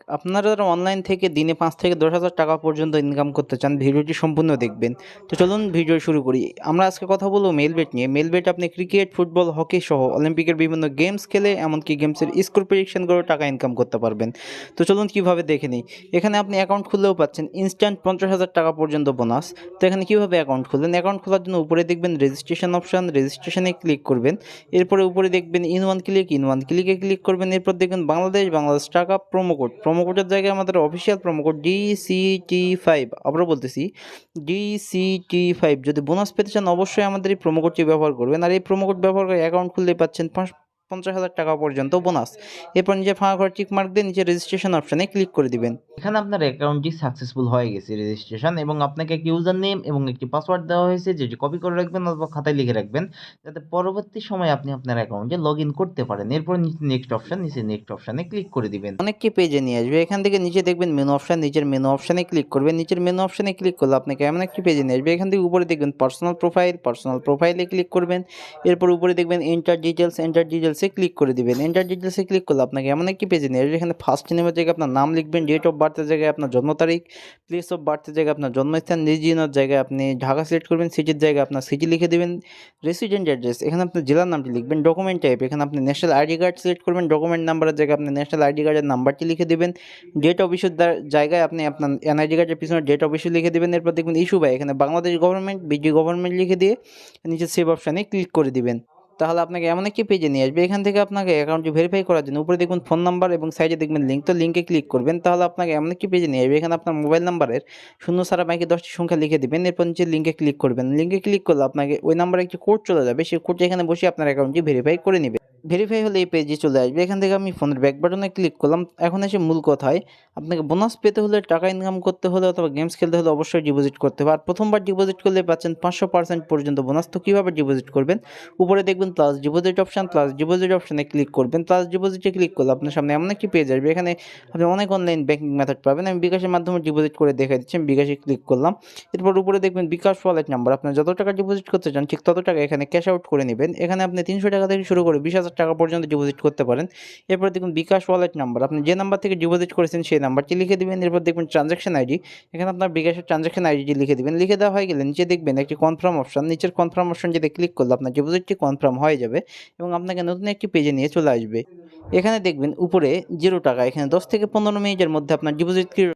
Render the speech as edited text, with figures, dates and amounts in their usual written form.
আপনারা যারা অনলাইন থেকে দিনে ৫ থেকে ১০,০০০ টাকা পর্যন্ত ইনকাম করতে চান, ভিডিওটি সম্পূর্ণ দেখবেন। তো চলুন ভিডিও শুরু করি। আমরা আজকে কথা বলব মেলবেট নিয়ে। মেলবেট আপনি ক্রিকেট, ফুটবল, হকি সহ অলিম্পিকের বিভিন্ন গেমস খেলে এমনকি গেমসের স্কোর প্রেডিকশন করেও টাকা ইনকাম করতে পারবেন। তো চলুন কীভাবে দেখে নিই। এখানে আপনি অ্যাকাউন্ট খুললেও পাচ্ছেন ইনস্ট্যান্ট ৫০,০০০ টাকা পর্যন্ত বোনাস। তো এখানে কীভাবে অ্যাকাউন্ট খুলবেন? অ্যাকাউন্ট খোলার জন্য উপরে দেখবেন রেজিস্ট্রেশন অপশান, রেজিস্ট্রেশনে ক্লিক করবেন। এরপরে উপরে দেখবেন ইন ওয়ান ক্লিকে ক্লিক করবেন। এরপর দেখবেন বাংলাদেশ টাকা প্রোমো কোডের জায়গায় আমাদের অফিসিয়াল প্রোমো কোড DCT5, আবারও বলতেছি DCT5। যদি বোনাস পেতে চান অবশ্যই আমাদের এই প্রোমো কোডটি ব্যবহার করবেন। আর এই প্রোমো কোড ব্যবহার করে অ্যাকাউন্ট খুললে পাচ্ছেন ৫০,০০০ টাকা পর্যন্ত বোনাস। এরপর নিজে ফাঁকা ঘরে টিক মার্ক দিয়ে নিচে রেজিস্ট্রেশন অপশানে ক্লিক করে দিবেন। এখানে আপনার অ্যাকাউন্টটি সাকসেসফুল হয়ে গেছে রেজিস্ট্রেশন, এবং আপনাকে একটি ইউজার নেম এবং একটি পাসওয়ার্ড দেওয়া হয়েছে, যেটি কপি করে রাখবেন অথবা খাতায় লিখে রাখবেন, যাতে পরবর্তী সময়ে আপনি আপনার অ্যাকাউন্টে লগ ইন করতে পারেন। এরপর নিচে নেক্সট অপশানে ক্লিক করে দিবেন। অনেককে পেজে নিয়ে আসবে। এখান থেকে নিচে দেখবেন মেনু অপশান, নিচের মেনু অপশানে ক্লিক করবেন। নিচের মেনু অপশানে ক্লিক করলে আপনাকে এমন একটি পেজে নিয়ে আসবে। এখান থেকে উপরে দেখবেন পার্সোনাল প্রোফাইলে ক্লিক করবেন। এরপর উপরে দেখবেন এন্টার ডিটেলসে ক্লিক করে দিবেন। এন্টার ডিটেলসে ক্লিক করলে আপনাকে এমন একটি পেজে নিয়ে আসবে। এখানে ফার্স্ট নেমের জায়গায় আপনার নাম লিখবেন, ডেট অফ বার্থের জায়গায় আপনার জন্ম তারিখ, প্লেস অফ বার্থের জায়গায় আপনার জন্মস্থান, রিজিয়নের জায়গায় আপনি ঢাকা সিলেক্ট করবেন, সিটির জায়গায় আপনার সিটি লিখে দেবেন, রেসিডেন্ট অ্যাড্রেস এখানে আপনার জেলার নামটি লিখবেন, ডকুমেন্ট টাইপ এখানে আপনি ন্যাশনাল আইডি কার্ড সিলেক্ট করবেন, ডকুমেন্ট নাম্বারের জায়গায় আপনি ন্যাশনাল আইডি কার্ডের নাম্বারটি লিখে দেবেন, ডেট অফ ইস্যুর জায়গায় আপনি আপনার এনআইডি কার্ডের পিছনে ডেট অফ ইস্যু লিখে দেবেন। এরপর দেখবেন ইস্যু বাই এখানে বাংলাদেশ গভর্নমেন্ট, বিডি গভর্নমেন্ট লিখে দিয়ে নিচে সেভ অপশানে ক্লিক করে দিবেন। তাহলে আপনাকে এমন একটি পেজে নিয়ে আসবে। এখান থেকে আপনাকে অ্যাকাউন্টটি ভেরিফাই করার জন্য উপরে দেখবেন ফোন নাম্বার এবং সাইডে দেখবেন লিঙ্ক, তো লিঙ্কে ক্লিক করবেন। তাহলে আপনাকে এমন একটি পেজে নিয়ে আসবে। এখানে আপনার মোবাইল নাম্বারের শূন্য ছাড়া বাকি 10টি সংখ্যা লিখে দিবেন। এরপর নিচে লিঙ্কে ক্লিক করবেন। লিঙ্কে ক্লিক করলে আপনাকে ওই নাম্বারে একটি কোড চলে যাবে। সেই কোডটি এখানে বসে আপনার অ্যাকাউন্টটি ভেরিফাই করে নেবে। ভেরিফাই হলে এই পেজে চলে আসবে। এখান থেকে আমি ফোনের ব্যাক বাটনে ক্লিক করলাম। এখন এসে মূল কথায়, আপনাকে বোনাস পেতে হলে, টাকা ইনকাম করতে হলে অথবা গেমস খেলতে হলে অবশ্যই ডিপোজিট করতে হবে। আর প্রথমবার ডিপোজিট করলে পাচ্ছেন 500% পর্যন্ত বোনাস। তো কীভাবে ডিপোজিট করবেন? উপরে দেখবেন প্লাস ডিপোজিট অপশানে ক্লিক করবেন। প্লাস ডিপোজিটে ক্লিক করলে আপনার সামনে এমন একটি পেজ আসবে। এখানে আপনি অনেক অনলাইন ব্যাংকিং মেথড পাবেন। আমি বিকাশের মাধ্যমে ডিপোজিট করে দেখাই দিচ্ছি। আমি বিকাশে ক্লিক করলাম। এরপর উপরে দেখবেন বিকাশ ওয়ালেট নাম্বার, আপনার যত টাকা ডিপোজিট করতে চান ঠিক তত টাকা এখানে ক্যাশ আউট করে নেবেন। এখানে আপনি 300 টাকা থেকে শুরু করে 20,000 টাকা পর্যন্ত ডিপোজিট করতে পারেন। এরপর দেখুন বিকাশ ওয়ালেট নাম্বার, আপনি যে নাম্বার থেকে ডিপোজিট করেছেন সেই নাম্বারটি লিখে দিবেন। এরপর দেখবেন ট্রানজ্যাকশন আইডি, এখানে আপনার বিকাশের ট্রানজ্যাকশন আইডিটি লিখে দিবেন। লিখে দেওয়া হয়ে গেলে নিচে দেখবেন একটি কনফার্ম অপশন, নিচের কনফার্ম অপশন যেটা ক্লিক করলে আপনার ডিপোজিটটি কনফার্ম হয়ে যাবে এবং আপনাকে নতুন একটি পেজে নিয়ে চলে আসবে। এখানে দেখবেন উপরে 0 টাকা, এখানে 10 থেকে 15 মিনিটের মধ্যে আপনার ডিপোজিট